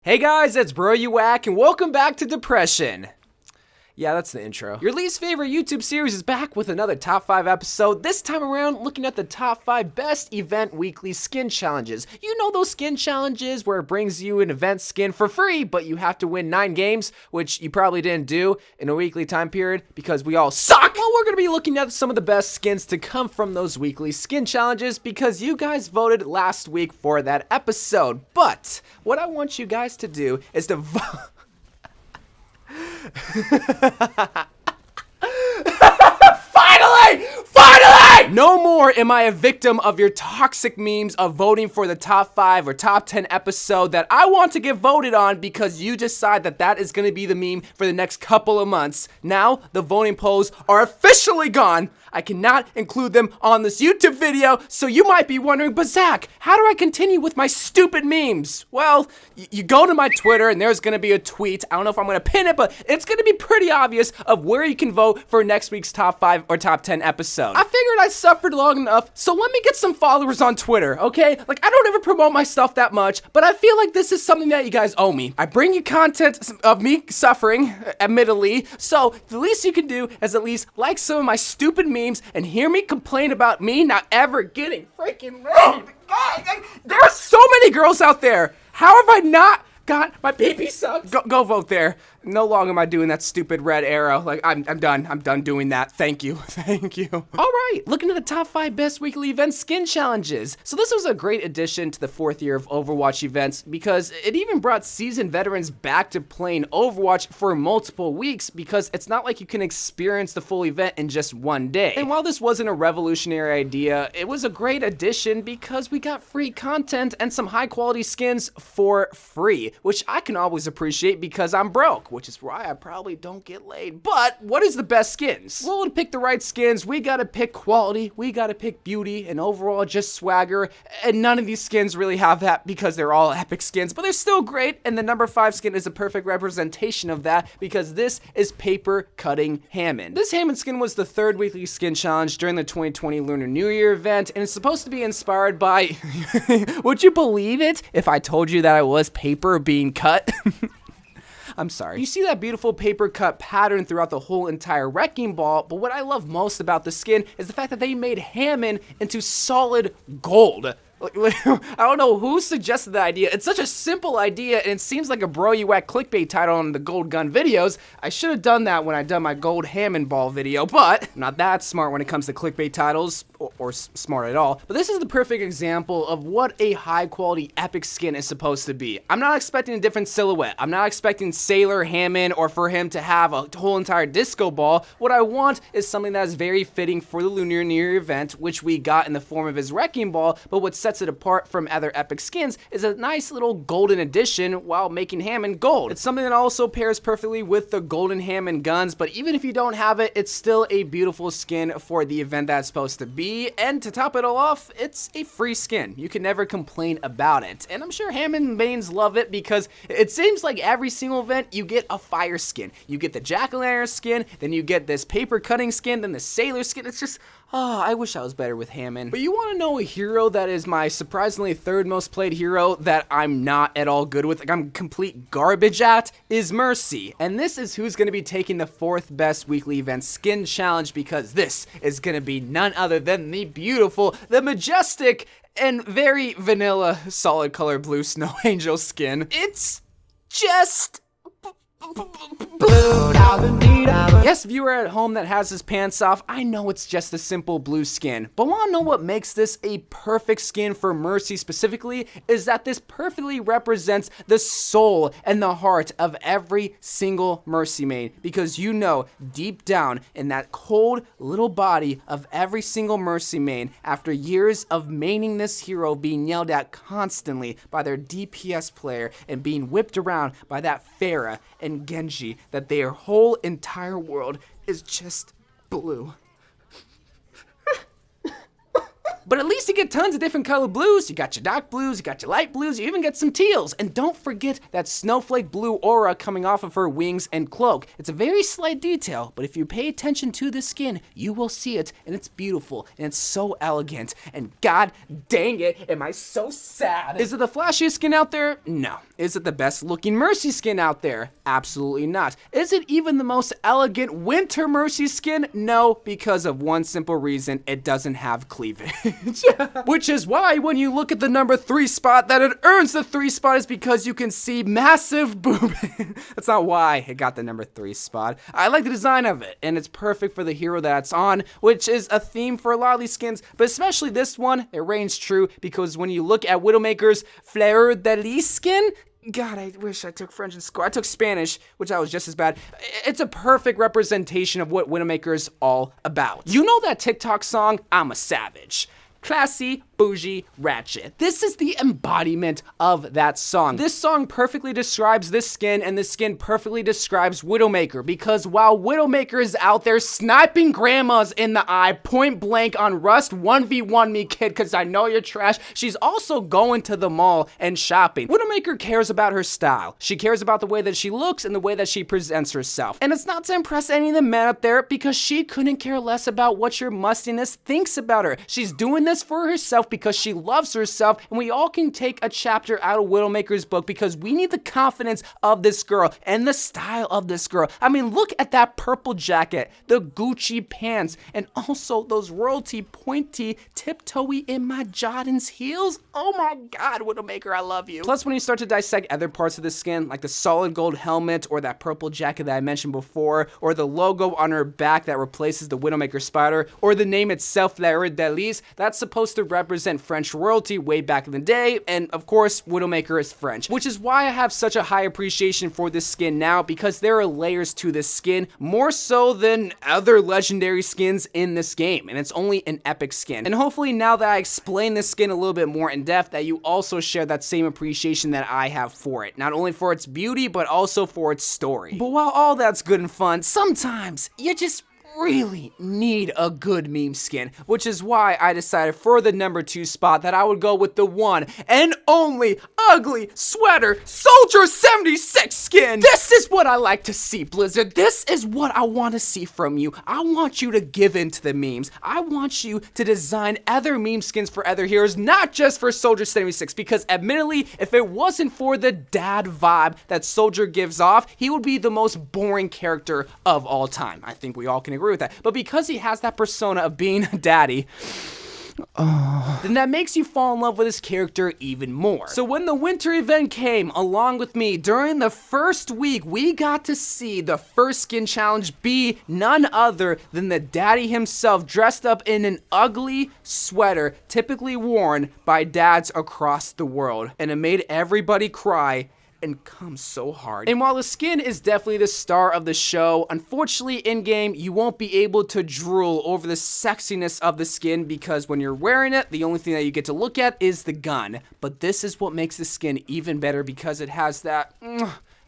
Hey guys, it's You WACK, and welcome back to Depression. Yeah, that's the intro. Your least favorite YouTube series is back with another top 5 episode, this time around looking at the top 5 best event weekly skin challenges. You know those skin challenges where it brings you an event skin for free, but you have to win 9 games, which you probably didn't do in a weekly time period because we all suck. Well, we're gonna be looking at some of the best skins to come from those weekly skin challenges because you guys voted last week for that episode. But what I want you guys to do is to vote. Finally! No more am I a victim of your toxic memes of voting for the top 5 or top 10 episode that I want to get voted on because you decide that that is going to be the meme for the next couple of months. Now, the voting polls are officially gone. I cannot include them on this YouTube video, so you might be wondering, but Zach, how do I continue with my stupid memes? Well, you go to my Twitter and there's gonna be a tweet. I don't know if I'm gonna pin it, but it's gonna be pretty obvious of where you can vote for next week's top 5 or top 10 episode. I figured I suffered long enough, so let me get some followers on Twitter, okay? Like, I don't ever promote my stuff that much, but I feel like this is something that you guys owe me. I bring you content of me suffering, admittedly, so the least you can do is at least like some of my stupid memes and hear me complain about me not ever getting freaking laid. There are so many girls out there. How have I not got my baby sucked? Go vote there. No longer am I doing that stupid red arrow. Like, I'm done. I'm done doing that. Thank you. Thank you. All right, looking at the top 5 best weekly event skin challenges. So this was a great addition to the 4th year of Overwatch events because it even brought seasoned veterans back to playing Overwatch for multiple weeks because it's not like you can experience the full event in just one day. And while this wasn't a revolutionary idea, it was a great addition because we got free content and some high quality skins for free, which I can always appreciate because I'm broke, which is why I probably don't get laid. But what is the best skins? Well, to pick the right skins, we gotta pick quality, we gotta pick beauty, and overall just swagger. And none of these skins really have that because they're all epic skins, but they're still great. And the number 5 skin is a perfect representation of that because this is Paper Cutting Hammond. This Hammond skin was the 3rd weekly skin challenge during the 2020 Lunar New Year event, and it's supposed to be inspired by, would you believe it if I told you that I was paper being cut? I'm sorry. You see that beautiful paper cut pattern throughout the whole entire wrecking ball, but what I love most about the skin is the fact that they made Hammond into solid gold. I don't know who suggested the idea. It's such a simple idea, and it seems like a You WACK clickbait title on the Gold Gun videos. I should have done that when I done my Gold Hammond Ball video, but I'm not that smart when it comes to clickbait titles, or smart at all. But this is the perfect example of what a high-quality epic skin is supposed to be. I'm not expecting a different silhouette. I'm not expecting Sailor Hammond or for him to have a whole entire disco ball. What I want is something that is very fitting for the Lunar New Year event, which we got in the form of his wrecking ball, but what sets it apart from other epic skins is a nice little golden addition while making Hammond gold. It's something that also pairs perfectly with the golden Hammond guns, but even if you don't have it, it's still a beautiful skin for the event that's supposed to be, and to top it all off, it's a free skin. You can never complain about it, and I'm sure Hammond mains love it because it seems like every single event you get a fire skin. You get the jack-o'-lantern skin, then you get this paper cutting skin, then the sailor skin. It's just, oh, I wish I was better with Hammond. But you want to know a hero that is my surprisingly 3rd most played hero that I'm not at all good with, like I'm complete garbage at, is Mercy. And this is who's going to be taking the 4th best weekly event skin challenge because this is going to be none other than the beautiful, the majestic, and very vanilla solid color blue Snow Angel skin. It's just blue. Yes, viewer at home that has his pants off, I know it's just a simple blue skin, but want to know what makes this a perfect skin for Mercy specifically is that this perfectly represents the soul and the heart of every single Mercy main, because you know deep down in that cold little body of every single Mercy main, after years of maining this hero being yelled at constantly by their DPS player and being whipped around by that Pharah and Genji, that their whole entire world is just blue. But at least you get tons of different colored blues. You got your dark blues, you got your light blues, you even get some teals. And don't forget that snowflake blue aura coming off of her wings and cloak. It's a very slight detail, but if you pay attention to the skin, you will see it, and it's beautiful, and it's so elegant, and god dang it, am I so sad. Is it the flashiest skin out there? No. Is it the best looking Mercy skin out there? Absolutely not. Is it even the most elegant winter Mercy skin? No, because of one simple reason, it doesn't have cleavage. Which is why when you look at the number 3 spot, that it earns the 3 spot is because you can see massive boob. That's not why it got the number 3 spot. I like the design of it, and it's perfect for the hero that it's on, which is a theme for a lot of these skins, but especially this one, it reigns true because when you look at Widowmaker's Flair de Lis skin, God, I wish I took French in school. I took Spanish, which I was just as bad. It's a perfect representation of what Widowmaker's all about. You know that TikTok song, I'm a Savage? Classy, bougie, ratchet. This is the embodiment of that song. This song perfectly describes this skin, and this skin perfectly describes Widowmaker, because while Widowmaker is out there sniping grandmas in the eye, point blank on Rust, 1v1 me kid, cause I know you're trash, she's also going to the mall and shopping. Widowmaker cares about her style. She cares about the way that she looks and the way that she presents herself. And it's not to impress any of the men up there, because she couldn't care less about what your mustiness thinks about her. She's doing this for herself because she loves herself, and we all can take a chapter out of Widowmaker's book because we need the confidence of this girl and the style of this girl. I mean, look at that purple jacket, the Gucci pants, and also those royalty pointy tiptoey in my Jordan's heels. Oh my god, Widowmaker, I love you. Plus, when you start to dissect other parts of the skin, like the solid gold helmet or that purple jacket that I mentioned before, or the logo on her back that replaces the Widowmaker spider, or the name itself, Flair de Lis, that's supposed to represent French royalty way back in the day, and of course, Widowmaker is French, which is why I have such a high appreciation for this skin now, because there are layers to this skin, more so than other legendary skins in this game, and it's only an epic skin. And hopefully now that I explain this skin a little bit more in depth, that you also share that same appreciation that I have for it, not only for its beauty, but also for its story. But while all that's good and fun, sometimes you just really need a good meme skin, which is why I decided for the number 2 spot that I would go with the one and only ugly sweater Soldier 76 skin. This is what I like to see, Blizzard. This is what I want to see from you. I want you to give in to the memes. I want you to design other meme skins for other heroes, not just for Soldier 76, because admittedly, if it wasn't for the dad vibe that Soldier gives off, he would be the most boring character of all time. I think we all can agree with that. But because he has that persona of being a daddy, then that makes you fall in love with his character even more. So when the winter event came along with me during the first week, we got to see the first skin challenge be none other than the daddy himself, dressed up in an ugly sweater typically worn by dads across the world, and it made everybody cry and come so hard. And while the skin is definitely the star of the show, unfortunately in-game you won't be able to drool over the sexiness of the skin, because when you're wearing it, the only thing that you get to look at is the gun. But this is what makes the skin even better, because it has that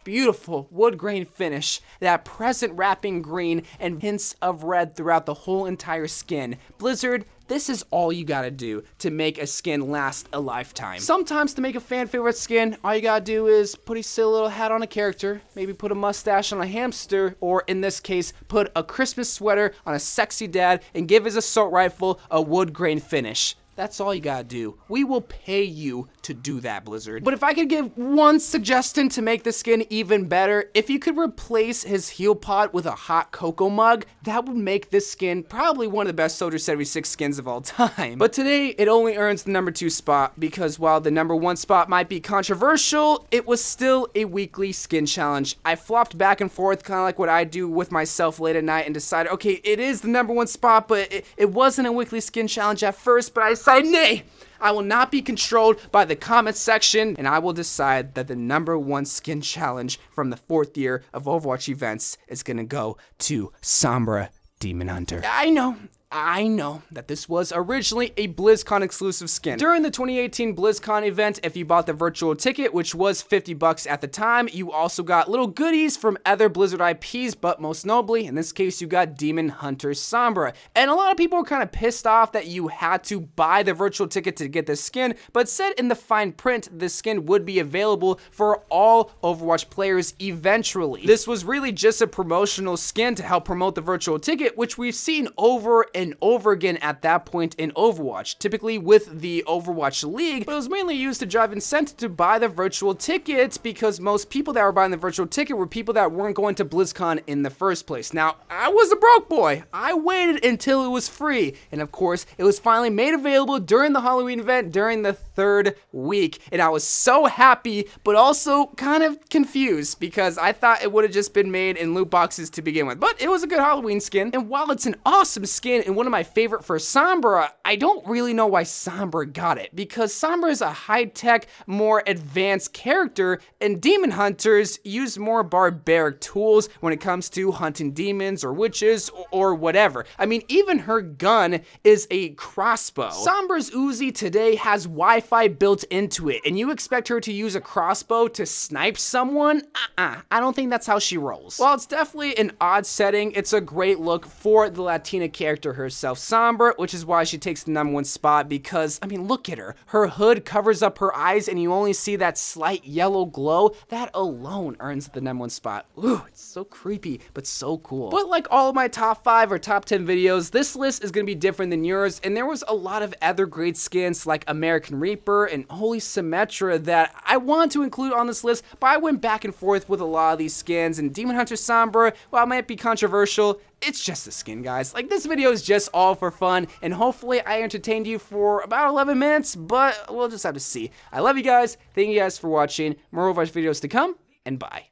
beautiful wood grain finish, that present wrapping green, and hints of red throughout the whole entire skin. Blizzard, this is all you gotta do to make a skin last a lifetime. Sometimes to make a fan favorite skin, all you gotta do is put a silly little hat on a character, maybe put a mustache on a hamster, or in this case, put a Christmas sweater on a sexy dad and give his assault rifle a wood grain finish. That's all you gotta do. We will pay you to do that, Blizzard. But if I could give one suggestion to make the skin even better, if you could replace his heel pod with a hot cocoa mug, that would make this skin probably one of the best Soldier 76 skins of all time. But today, it only earns the number 2 spot, because while the number 1 spot might be controversial, it was still a weekly skin challenge. I flopped back and forth, kind of like what I do with myself late at night, and decided, okay, it is the number 1 spot, but it wasn't a weekly skin challenge at first, but I decided, nay, I will not be controlled by the comment section, and I will decide that the number 1 skin challenge from the 4th year of Overwatch Events is gonna go to Sombra Demon Hunter. I know, I know that this was originally a BlizzCon exclusive skin. During the 2018 BlizzCon event, if you bought the virtual ticket, which was $50 at the time, you also got little goodies from other Blizzard IPs, but most notably, in this case, you got Demon Hunter Sombra. And a lot of people were kind of pissed off that you had to buy the virtual ticket to get this skin, but said in the fine print, this skin would be available for all Overwatch players eventually. This was really just a promotional skin to help promote the virtual ticket, which we've seen over and over again at that point in Overwatch, typically with the Overwatch League, but it was mainly used to drive incentive to buy the virtual tickets because most people that were buying the virtual ticket were people that weren't going to BlizzCon in the first place. Now, I was a broke boy. I waited until it was free, and of course, it was finally made available during the Halloween event during the 3rd week, and I was so happy, but also kind of confused because I thought it would have just been made in loot boxes to begin with, but it was a good Halloween skin, and while it's an awesome skin and one of my favorite for Sombra, I don't really know why Sombra got it, because Sombra is a high-tech, more advanced character, and demon hunters use more barbaric tools when it comes to hunting demons or witches or whatever. I mean, even her gun is a crossbow. Sombra's Uzi today has Wi-Fi built into it, and you expect her to use a crossbow to snipe someone? I don't think that's how she rolls. While it's definitely an odd setting, it's a great look for the Latina character herself, Sombra, which is why she takes the #1 spot because, I mean, look at her. Her hood covers up her eyes and you only see that slight yellow glow. That alone earns the #1 spot. Ooh, it's so creepy, but so cool. But like all of my top 5 or top 10 videos, this list is gonna be different than yours, and there was a lot of other great skins like American Reaper and Holy Symmetra that I wanted to include on this list, but I went back and forth with a lot of these skins, and Demon Hunter Sombra, while it might be controversial, it's just a skin, guys. Like, this video is just all for fun, and hopefully I entertained you for about 11 minutes, but we'll just have to see. I love you guys. Thank you guys for watching. More Overwatch videos to come, and bye.